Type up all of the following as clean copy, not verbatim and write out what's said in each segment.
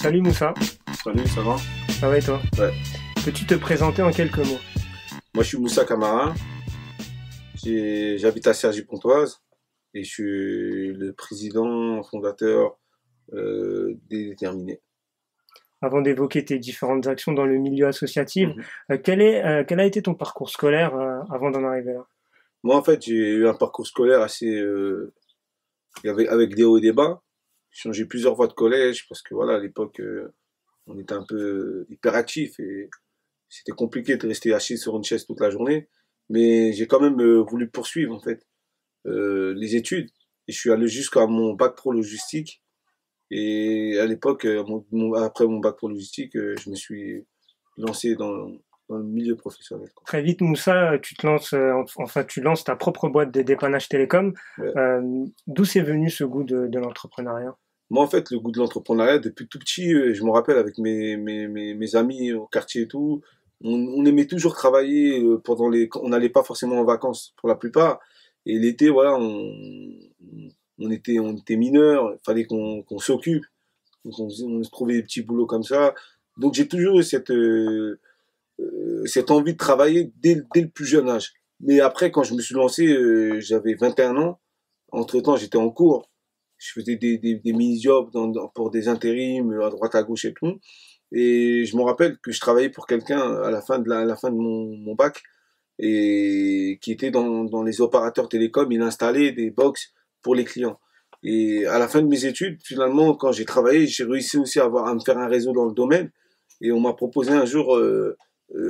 Salut Moussa, Salut, ça va? ça va et toi? Ouais. Peux-tu te présenter en quelques mots? Moi, je suis Moussa Camara. J'habite à Cergy-Pontoise et je suis le président fondateur des Déterminés. Avant d'évoquer tes différentes actions dans le milieu associatif, Mhm. quel a été ton parcours scolaire avant d'en arriver là? Moi, en fait, j'ai eu un parcours scolaire assez, avec des hauts et des bas. J'ai changé plusieurs fois de collège parce que voilà, à l'époque, on était un peu hyperactif et c'était compliqué de rester assis sur une chaise toute la journée. Mais j'ai quand même voulu poursuivre en fait les études et je suis allé jusqu'à mon bac pro logistique. Et à l'époque, après mon bac pro logistique, je me suis lancé dans le milieu professionnel, quoi. Très vite Moussa, tu te lances, enfin tu lances ta propre boîte de dépannage télécom. Ouais. D'où c'est venu ce goût de l'entrepreneuriat? Moi, en fait, le goût de l'entrepreneuriat, depuis tout petit, je me rappelle avec mes amis au quartier et tout, on aimait toujours travailler on n'allait pas forcément en vacances pour la plupart. Et l'été, voilà, on était mineurs, il fallait qu'on s'occupe. Donc on se trouvait des petits boulots comme ça. Donc j'ai toujours eu cette envie de travailler dès le plus jeune âge. Mais après, quand je me suis lancé, j'avais 21 ans. Entre-temps, j'étais en cours. Je faisais des mini-jobs pour des intérims à droite à gauche et tout. Et je me rappelle que je travaillais pour quelqu'un à la fin de mon bac et qui était dans les opérateurs télécoms. Il installait des box pour les clients. Et à la fin de mes études, finalement, quand j'ai travaillé, j'ai réussi aussi à me faire un réseau dans le domaine. Et on m'a proposé un jour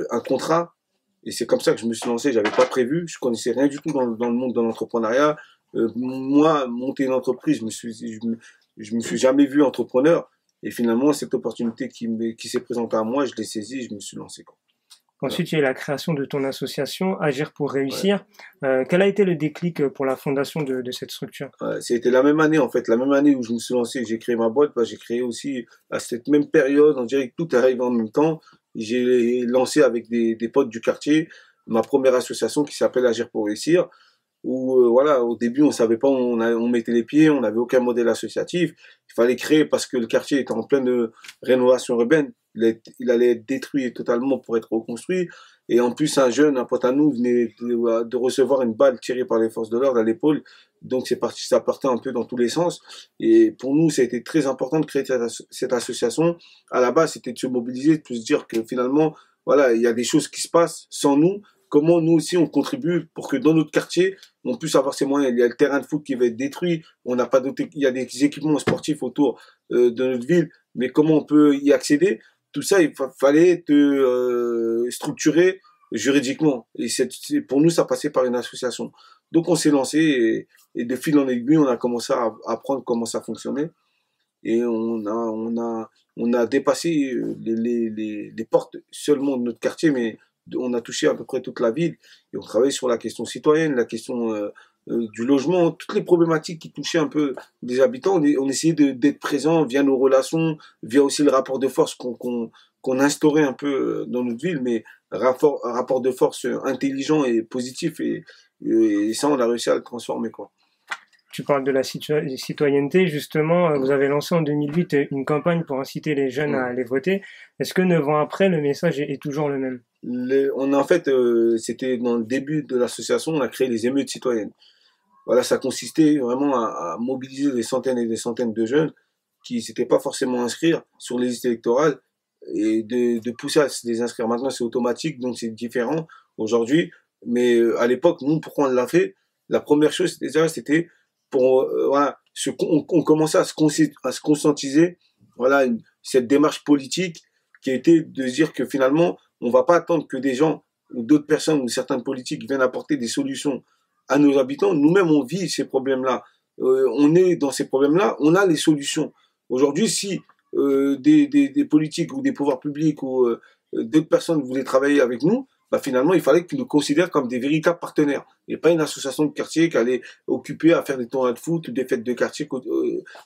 un contrat. Et c'est comme ça que je me suis lancé. J'avais pas prévu. Je connaissais rien du tout dans le monde de l'entrepreneuriat. Moi, monter une entreprise, je me suis jamais vu entrepreneur. Et finalement, cette opportunité qui s'est présentée à moi, je l'ai saisie et je me suis lancé, quoi. Voilà. Ensuite, il y a eu la création de ton association Agir pour Ouais. réussir. Quel a été le déclic pour la fondation de cette structure? Ouais, c'était la même année, en fait. La même année où je me suis lancé, j'ai créé ma boîte. Bah, j'ai créé aussi à cette même période. On dirait que tout arrive en même temps. J'ai lancé avec des potes du quartier ma première association qui s'appelle Agir pour réussir. Où voilà, au début on savait pas où on mettait les pieds, on n'avait aucun modèle associatif. Il fallait créer parce que le quartier était en pleine rénovation urbaine. Il allait être détruit totalement pour être reconstruit. Et en plus, un pote à nous, venait de recevoir une balle tirée par les forces de l'ordre à l'épaule. Donc c'est parti, ça partait un peu dans tous les sens. Et pour nous, ça a été très important de créer cette association. À la base, c'était de se mobiliser, de se dire que finalement, voilà, il y a des choses qui se passent sans nous. Comment nous aussi on contribue pour que dans notre quartier, on puisse avoir ces moyens. Il y a le terrain de foot qui va être détruit. On n'a pas d'autres, il y a des équipements sportifs autour de notre ville, mais comment on peut y accéder? Tout ça, fallait être structuré juridiquement. Et pour nous, ça passait par une association. Donc on s'est lancé et de fil en aiguille, on a commencé à apprendre comment ça fonctionnait. Et on a dépassé les portes seulement de notre quartier, mais on a touché à peu près toute la ville. Et on travaille sur la question citoyenne, la question du logement, toutes les problématiques qui touchaient un peu des habitants. On essayait d'être présent via nos relations, via aussi le rapport de force qu'on instaurait un peu dans notre ville, mais un rapport de force intelligent et positif. Et ça, on a réussi à le transformer, quoi. Tu parles de la citoyenneté, justement, vous avez lancé en 2008 une campagne pour inciter les jeunes à Mm. aller voter. Est-ce que 9 ans après, le message est toujours le même? On a en fait, c'était dans le début de l'association, on a créé les émeutes citoyennes. Voilà, ça consistait vraiment à mobiliser des centaines et des centaines de jeunes qui s'étaient pas forcément inscrits sur les listes électorales et de pousser à se les inscrire. Maintenant, c'est automatique, donc c'est différent aujourd'hui. Mais à l'époque, nous, pourquoi on l'a fait? La première chose, déjà, c'était pour, voilà, on commençait à se conscientiser, voilà, cette démarche politique qui a été de se dire que finalement, on va pas attendre que des gens ou d'autres personnes ou certaines politiques viennent apporter des solutions à nos habitants. Nous-mêmes, on vit ces problèmes-là. On est dans ces problèmes-là, on a les solutions. Aujourd'hui, si des politiques ou des pouvoirs publics ou d'autres personnes voulaient travailler avec nous, bah finalement, il fallait qu'ils nous considèrent comme des véritables partenaires et pas une association de quartier qui allait occuper à faire des tournois de foot ou des fêtes de quartier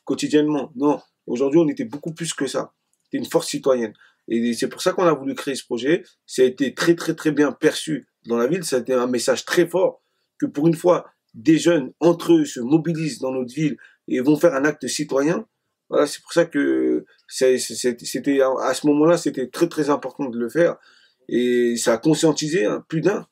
quotidiennement. Non, aujourd'hui, on était beaucoup plus que ça. C'était une force citoyenne. Et c'est pour ça qu'on a voulu créer ce projet. Ça a été très, très, très bien perçu dans la ville. Ça a été un message très fort que pour une fois, des jeunes entre eux se mobilisent dans notre ville et vont faire un acte citoyen. Voilà, c'est pour ça que C'était, à ce moment-là, c'était très très important de le faire. Et ça a conscientisé plus d'un.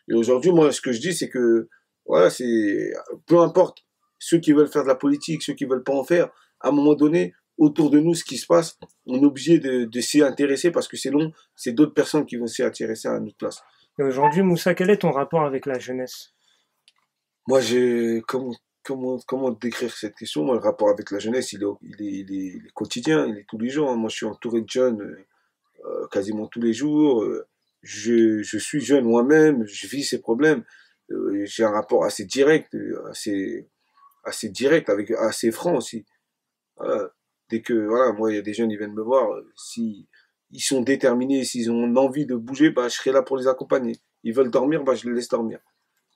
Et aujourd'hui, moi, ce que je dis, c'est que, voilà, c'est, peu importe ceux qui veulent faire de la politique, ceux qui veulent pas en faire, à un moment donné, autour de nous, ce qui se passe, on est obligé de s'y intéresser parce que c'est long, c'est d'autres personnes qui vont s'y intéresser à notre place. Et aujourd'hui, Moussa, quel est ton rapport avec la jeunesse? Moi, comment décrire cette question? Moi, le rapport avec la jeunesse, il est quotidien, il est tous les jours, hein. Moi, je suis entouré de jeunes quasiment tous les jours. Je suis jeune moi-même, je vis ces problèmes. J'ai un rapport assez direct, assez direct, assez franc aussi. Voilà. Dès que, voilà, moi, il y a des jeunes, ils viennent me voir. Si ils sont déterminés, s'ils ont envie de bouger, bah, je serai là pour les accompagner. Ils veulent dormir, bah, je les laisse dormir.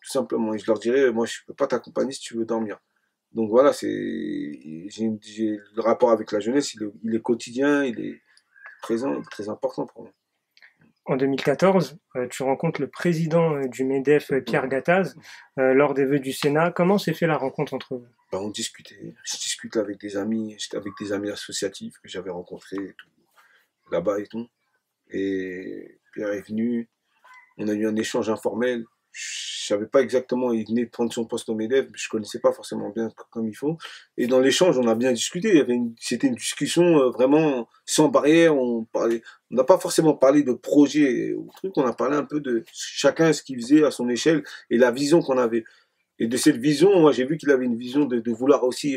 Tout simplement. Et je leur dirai, moi, je peux pas t'accompagner si tu veux dormir. Donc voilà, j'ai le rapport avec la jeunesse, il est quotidien, il est présent, il est très important pour moi. En 2014, tu rencontres le président du MEDEF, Pierre Gattaz, lors des vœux du Sénat. Comment s'est fait la rencontre entre vous? Ben, on discutait, je discutais avec des amis, j'étais avec des amis associatifs que j'avais rencontrés là-bas et tout. Et Pierre est venu, on a eu un échange informel. Je savais pas exactement, il venait de prendre son poste au MEDEF, je connaissais pas forcément bien comme il faut. Et dans l'échange, on a bien discuté. C'était une discussion vraiment sans barrière. On n'a pas forcément parlé de projet ou truc. On a parlé un peu de chacun ce qu'il faisait à son échelle et la vision qu'on avait. Et de cette vision, moi, j'ai vu qu'il avait une vision de vouloir aussi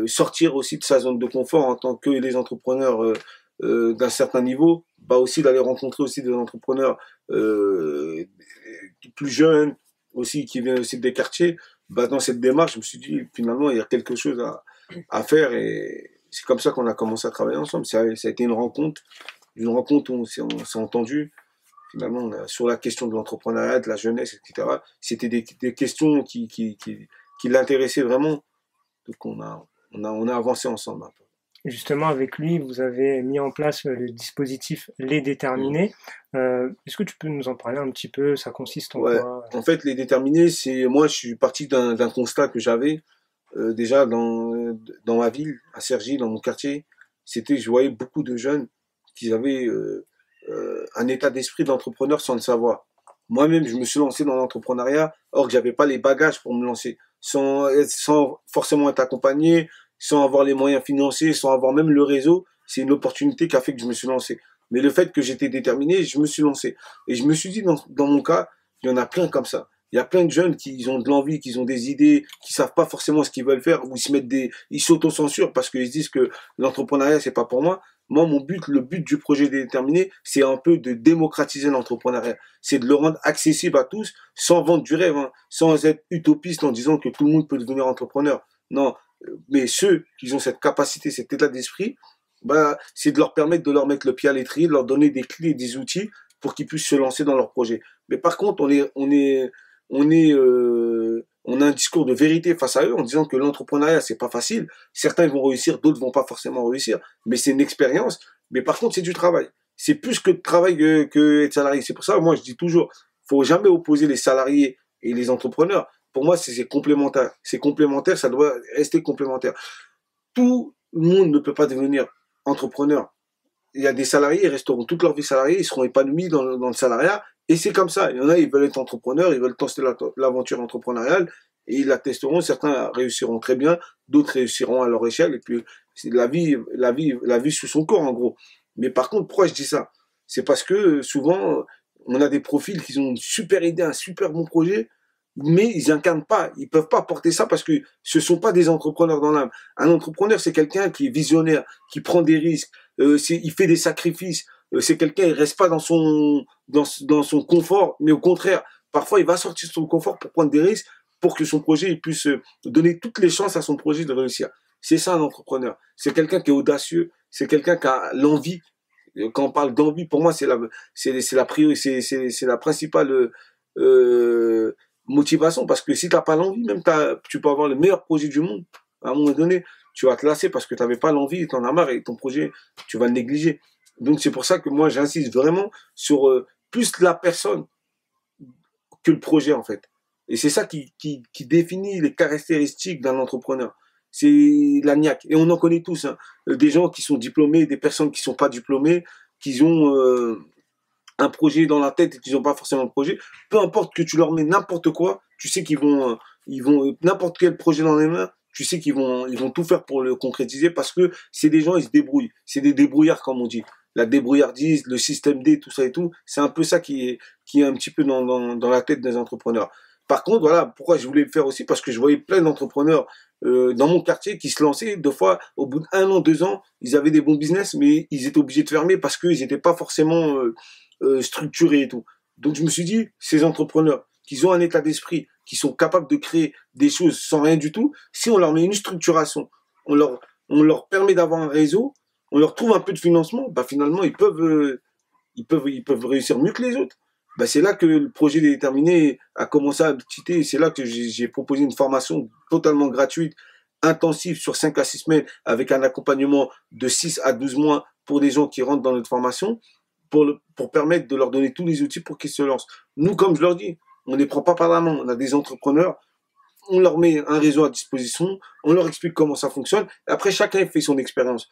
sortir aussi de sa zone de confort en tant que les entrepreneurs d'un certain niveau, bah aussi d'aller rencontrer aussi des entrepreneurs plus jeunes, aussi qui viennent aussi des quartiers. Bah, dans cette démarche, je me suis dit, finalement, il y a quelque chose à faire et c'est comme ça qu'on a commencé à travailler ensemble. Ça a été une rencontre où on s'est entendu. Finalement, sur la question de l'entrepreneuriat, de la jeunesse, etc. C'était des questions qui l'intéressaient vraiment. Donc, on a avancé ensemble un peu. Justement, avec lui, vous avez mis en place le dispositif Les Mmh. Déterminés. Est-ce que tu peux nous en parler un petit peu? Ça consiste en Ouais. quoi? En fait, les déterminés, moi, je suis parti d'un constat que j'avais déjà dans ma ville, à Cergy, dans mon quartier. C'était, je voyais beaucoup de jeunes qui avaient un état d'esprit d'entrepreneur sans le savoir. Moi-même, je me suis lancé dans l'entrepreneuriat, or que j'avais pas les bagages pour me lancer, sans forcément être accompagné, sans avoir les moyens financiers, sans avoir même le réseau. C'est une opportunité qui a fait que je me suis lancé. Mais le fait que j'étais déterminé, je me suis lancé. Et je me suis dit, dans mon cas, il y en a plein comme ça. Il y a plein de jeunes qui ont de l'envie, qui ont des idées, qui savent pas forcément ce qu'ils veulent faire, ou ils s'autocensurent parce qu'ils se disent que l'entrepreneuriat c'est pas pour moi. Moi, le but du projet déterminé, c'est un peu de démocratiser l'entrepreneuriat. C'est de le rendre accessible à tous, sans vendre du rêve, hein, sans être utopiste en disant que tout le monde peut devenir entrepreneur. Non, mais ceux qui ont cette capacité, cet état d'esprit, bah, c'est de leur permettre de leur mettre le pied à l'étrier, de leur donner des clés et des outils pour qu'ils puissent se lancer dans leur projet. Mais par contre, on a un discours de vérité face à eux en disant que l'entrepreneuriat c'est pas facile. Certains vont réussir, d'autres vont pas forcément réussir, mais c'est une expérience. Mais par contre, c'est du travail. C'est plus que de travail que être salarié. C'est pour ça, moi, je dis toujours, faut jamais opposer les salariés et les entrepreneurs. Pour moi, c'est complémentaire. C'est complémentaire, ça doit rester complémentaire. Tout le monde ne peut pas devenir entrepreneur. Il y a des salariés, ils resteront toute leur vie salariés, ils seront épanouis dans le salariat, et c'est comme ça. Il y en a, ils veulent être entrepreneurs, ils veulent tester l'aventure entrepreneuriale, et ils la testeront. Certains réussiront très bien, d'autres réussiront à leur échelle, et puis c'est la vie sous son corps, en gros. Mais par contre, pourquoi je dis ça? C'est parce que souvent, on a des profils qui ont une super idée, un super bon projet, mais ils incarnent pas, ils peuvent pas porter ça parce que ce sont pas des entrepreneurs dans l'âme. Un entrepreneur, c'est quelqu'un qui est visionnaire, qui prend des risques, il fait des sacrifices. C'est quelqu'un, il reste pas dans son confort, mais au contraire, parfois il va sortir de son confort pour prendre des risques, pour que son projet il puisse donner toutes les chances à son projet de réussir. C'est ça un entrepreneur. C'est quelqu'un qui est audacieux, c'est quelqu'un qui a l'envie. Quand on parle d'envie, pour moi, c'est la priorité, c'est la principale euh, motivation, parce que si t'as pas l'envie, même tu peux avoir le meilleur projet du monde. À un moment donné, tu vas te lasser parce que tu n'avais pas l'envie, tu en as marre et ton projet, tu vas le négliger. Donc c'est pour ça que moi j'insiste vraiment sur plus la personne que le projet en fait. Et c'est ça qui définit les caractéristiques d'un entrepreneur. C'est la niaque. Et on en connaît tous. Hein. des gens qui sont diplômés, des personnes qui sont pas diplômées, qui ont un projet dans la tête et qui n'ont pas forcément de projet. Peu importe que tu leur mets n'importe quoi, tu sais qu'ils vont n'importe quel projet dans les mains, tu sais qu'ils vont tout faire pour le concrétiser parce que c'est des gens, ils se débrouillent. C'est des débrouillards, comme on dit. La débrouillardise, le système D, tout ça et tout, c'est un peu ça qui est un petit peu dans la tête des entrepreneurs. Par contre, voilà, pourquoi je voulais le faire aussi, parce que je voyais plein d'entrepreneurs dans mon quartier qui se lançaient. Deux fois, au bout d'1 an, 2 ans, ils avaient des bons business, mais ils étaient obligés de fermer parce qu'ils n'étaient pas forcément structurés et tout. Donc je me suis dit, ces entrepreneurs qui ont un état d'esprit, qui sont capables de créer des choses sans rien du tout, si on leur met une structuration, on leur permet d'avoir un réseau, on leur trouve un peu de financement, bah finalement ils peuvent réussir mieux que les autres. Bah c'est là que le projet déterminé a commencé à titer. C'est là que j'ai proposé une formation totalement gratuite, intensive sur 5 à 6 semaines, avec un accompagnement de 6 à 12 mois pour des gens qui rentrent dans notre formation, pour permettre de leur donner tous les outils pour qu'ils se lancent. Nous, comme je leur dis, on ne les prend pas par la main. On a des entrepreneurs, on leur met un réseau à disposition, on leur explique comment ça fonctionne. Après, chacun fait son expérience.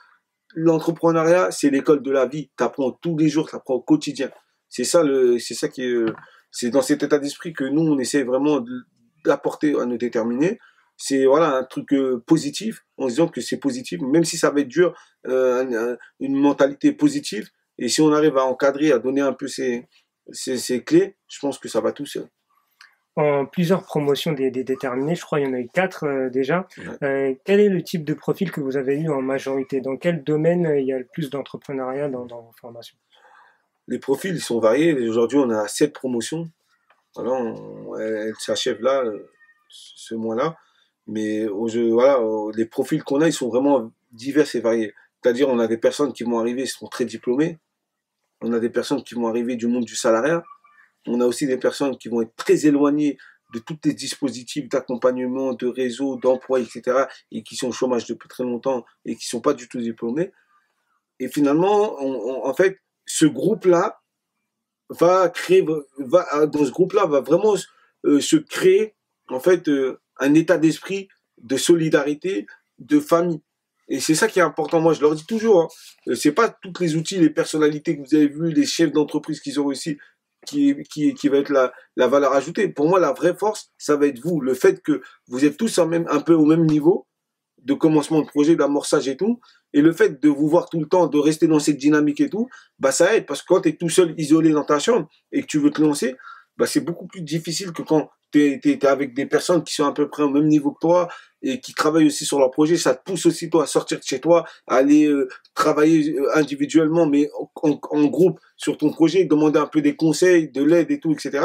L'entrepreneuriat, c'est l'école de la vie. Tu apprends tous les jours, tu apprends au quotidien. C'est dans cet état d'esprit que nous, on essaie vraiment d'apporter à nos déterminés. C'est voilà un truc positif, en se disant que c'est positif, même si ça va être dur, une mentalité positive. Et si on arrive à encadrer, à donner un peu ces clés, je pense que ça va tout seul. En plusieurs promotions des déterminés, je crois qu'il y en a eu 4 déjà. Ouais. Quel est le type de profil que vous avez eu en majorité? Dans quel domaine il y a le plus d'entrepreneuriat dans vos formations? Les profils ils sont variés. Aujourd'hui, on a 7 promotions. Voilà, elles s'achèvent là, ce mois-là. Mais voilà, les profils qu'on a, ils sont vraiment divers et variés. C'est-à-dire, on a des personnes qui vont arriver, ils sont très diplômés. On a des personnes qui vont arriver du monde du salariat. On a aussi des personnes qui vont être très éloignées de tous les dispositifs d'accompagnement, de réseau, d'emploi, etc. et qui sont au chômage depuis très longtemps et qui sont pas du tout diplômés. Et finalement, en fait, ce groupe-là dans ce groupe-là, va vraiment se créer, en fait, un état d'esprit de solidarité, de famille. Et c'est ça qui est important. Moi, je leur dis toujours, hein, c'est pas tous les outils, les personnalités que vous avez vues, les chefs d'entreprise qu'ils ont réussi, qui va être la valeur ajoutée. Pour moi, la vraie force, ça va être vous. Le fait que vous êtes tous un peu au même niveau de commencement de projet, d'amorçage et tout. Et le fait de vous voir tout le temps, de rester dans cette dynamique et tout, bah ça aide. Parce que quand tu es tout seul, isolé dans ta chambre et que tu veux te lancer, bah c'est beaucoup plus difficile que quand tu es avec des personnes qui sont à peu près au même niveau que toi et qui travaillent aussi sur leur projet. Ça te pousse aussi toi à sortir de chez toi, à aller travailler individuellement, mais en groupe sur ton projet, demander un peu des conseils, de l'aide et tout, etc.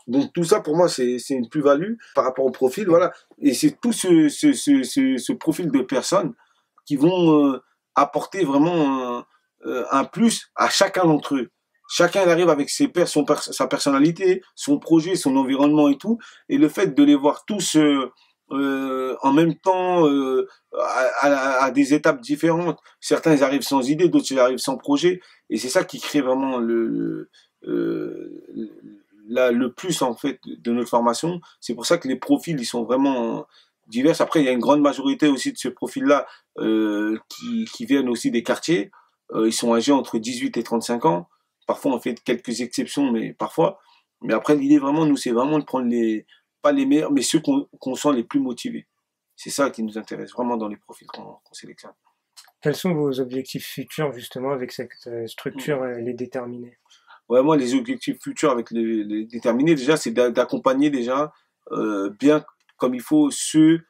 Donc tout ça pour moi c'est une plus-value par rapport au profil, voilà. Et c'est tout ce profil de personnes qui vont apporter vraiment un plus à chacun d'entre eux. Chacun il arrive avec sa personnalité, son projet, son environnement et tout. Et le fait de les voir tous en même temps à des étapes différentes. Certains ils arrivent sans idée, d'autres ils arrivent sans projet. Et c'est ça qui crée vraiment le plus en fait de notre formation. C'est pour ça que les profils ils sont vraiment divers. Après il y a une grande majorité aussi de ce profil-là qui viennent aussi des quartiers. Ils sont âgés entre 18 et 35 ans. Parfois on fait quelques exceptions, mais parfois. Mais après l'idée vraiment nous c'est vraiment de prendre pas les meilleurs, mais ceux qu'on sent les plus motivés. C'est ça qui nous intéresse vraiment dans les profils qu'on sélectionne. Quels sont vos objectifs futurs justement avec cette structure, les déterminés? Ouais, moi, les objectifs futurs avec les déterminés, déjà, c'est d'accompagner déjà bien comme il faut ceux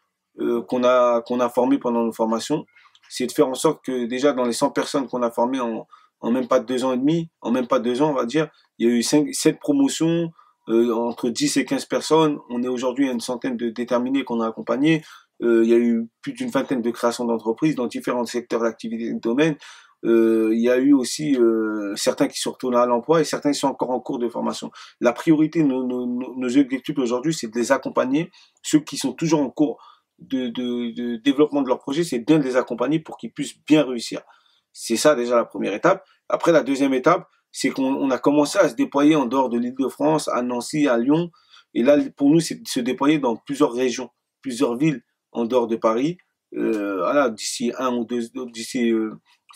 qu'on a formés pendant nos formations. C'est de faire en sorte que déjà dans les 100 personnes qu'on a formées en même pas 2 ans et demi, en même pas 2 ans, on va dire, il y a eu 7 promotions, entre 10 et 15 personnes. On est aujourd'hui à une centaine de déterminés qu'on a accompagnés. Il y a eu plus d'une vingtaine de créations d'entreprises dans différents secteurs d'activité et de domaines. Il y a eu aussi certains qui sont retournés à l'emploi et certains qui sont encore en cours de formation. La priorité, nos objectifs aujourd'hui, c'est de les accompagner. Ceux qui sont toujours en cours de développement de leur projet, c'est bien de les accompagner pour qu'ils puissent bien réussir. C'est ça déjà la première étape. Après, la deuxième étape, c'est qu'on a commencé à se déployer en dehors de l'Île-de-France, à Nancy, à Lyon. Et là, pour nous, c'est de se déployer dans plusieurs régions, plusieurs villes en dehors de Paris. voilà, d'ici un ou deux, d'ici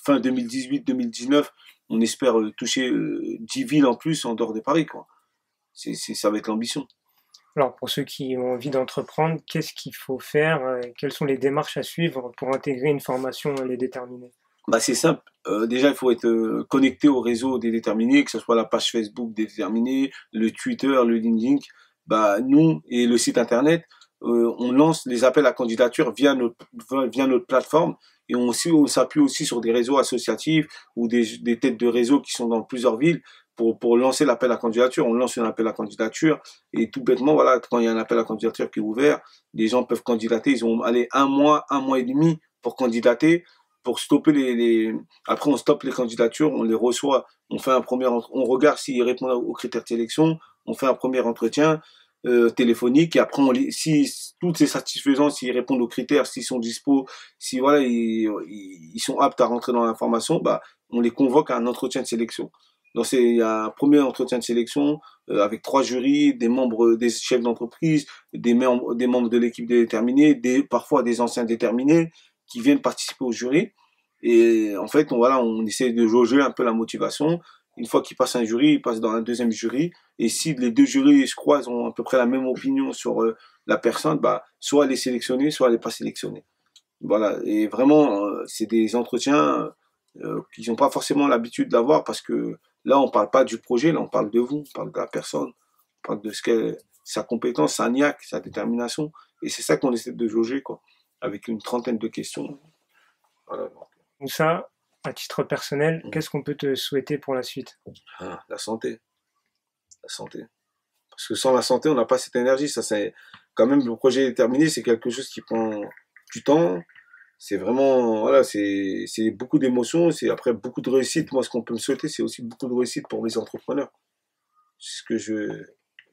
fin 2018-2019, on espère toucher 10 villes en plus en dehors de Paris, quoi. Ça va être l'ambition. Alors, pour ceux qui ont envie d'entreprendre, qu'est-ce qu'il faut faire? Quelles sont les démarches à suivre pour intégrer une formation Les Déterminés? Bah, c'est simple. Déjà, il faut être connecté au réseau des déterminés, que ce soit la page Facebook des déterminés, le Twitter, le LinkedIn. Bah, nous et le site internet, on lance les appels à candidature via notre plateforme et on s'appuie aussi sur des réseaux associatifs ou des têtes de réseau qui sont dans plusieurs villes pour lancer l'appel à candidature. On lance un appel à candidature et tout bêtement, voilà, quand il y a un appel à candidature qui est ouvert, les gens peuvent candidater. Ils ont allé un mois et demi pour candidater pour stopper après on stoppe les candidatures, on les reçoit, on fait on regarde s'ils répondent aux critères de sélection, on fait un premier entretien téléphonique et après si tout est satisfaisant, s'ils répondent aux critères, s'ils sont dispo, si voilà ils sont aptes à rentrer dans l'information, bah on les convoque à un entretien de sélection. Donc il y a un premier entretien de sélection avec 3 jurys, des chefs d'entreprise, des membres de l'équipe déterminée, parfois des anciens déterminés qui viennent participer au jury. Et en fait, on essaie de jauger un peu la motivation. Une fois qu'ils passent un jury, ils passent dans un deuxième jury. Et si les deux jurys se croisent, ont à peu près la même opinion sur la personne, bah, soit elle est sélectionnée, soit elle n'est pas sélectionnée. Voilà. Et vraiment, c'est des entretiens qu'ils n'ont pas forcément l'habitude d'avoir parce que là, on parle pas du projet, là, on parle de vous, on parle de la personne, on parle de sa compétence, sa niaque, sa détermination. Et c'est ça qu'on essaie de jauger, quoi, avec une trentaine de questions. Voilà. Moussa, à titre personnel, qu'est-ce qu'on peut te souhaiter pour la suite? La santé. La santé. Parce que sans la santé, on n'a pas cette énergie. Ça, c'est quand même le projet déterminé, c'est quelque chose qui prend du temps. C'est vraiment, voilà, c'est beaucoup d'émotions, c'est après beaucoup de réussite. Moi, ce qu'on peut me souhaiter, c'est aussi beaucoup de réussite pour mes entrepreneurs.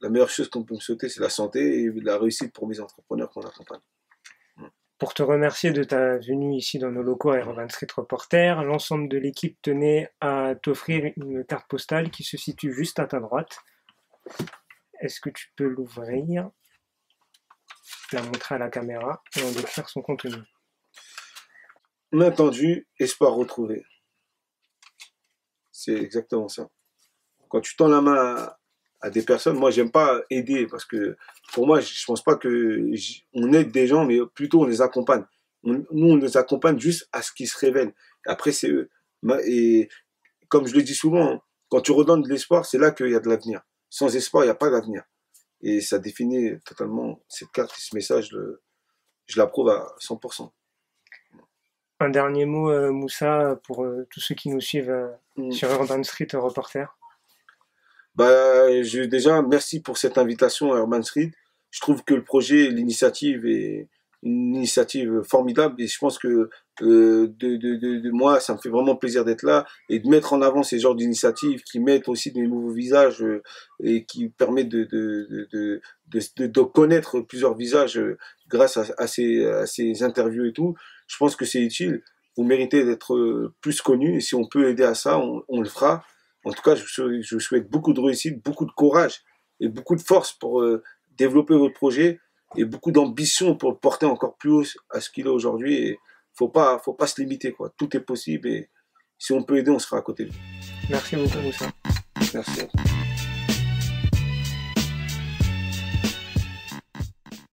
La meilleure chose qu'on peut me souhaiter, c'est la santé et la réussite pour mes entrepreneurs qu'on accompagne. Pour te remercier de ta venue ici dans nos locaux à Urban Street Reporter, l'ensemble de l'équipe tenait à t'offrir une carte postale qui se situe juste à ta droite. Est-ce que tu peux l'ouvrir, la montrer à la caméra et en décrire son contenu? Main tendue, espoir retrouvé. C'est exactement ça. Quand tu tends la main à des personnes, moi j'aime pas aider parce que pour moi je pense pas que on aide des gens, mais plutôt on les accompagne. Nous on les accompagne juste à ce qu'ils se révèlent. Après c'est eux. Et comme je le dis souvent, quand tu redonnes de l'espoir, c'est là qu'il y a de l'avenir. Sans espoir, il n'y a pas d'avenir. Et ça définit totalement cette carte et ce message, je l'approuve à 100%. Un dernier mot, Moussa, pour tous ceux qui nous suivent sur Urban Street Reporter. Bah, déjà, merci pour cette invitation à Urban Street. Je trouve que le projet, l'initiative est une initiative formidable et je pense que de moi, ça me fait vraiment plaisir d'être là et de mettre en avant ces genres d'initiatives qui mettent aussi des nouveaux visages et qui permettent de connaître plusieurs visages grâce à ces interviews et tout. Je pense que c'est utile. Vous méritez d'être plus connus et si on peut aider à ça, on le fera. En tout cas, je vous souhaite beaucoup de réussite, beaucoup de courage et beaucoup de force pour développer votre projet et beaucoup d'ambition pour le porter encore plus haut à ce qu'il est aujourd'hui. Et faut pas se limiter, quoi. Tout est possible et si on peut aider, on sera à côté de vous. Merci beaucoup, Moussa. Merci.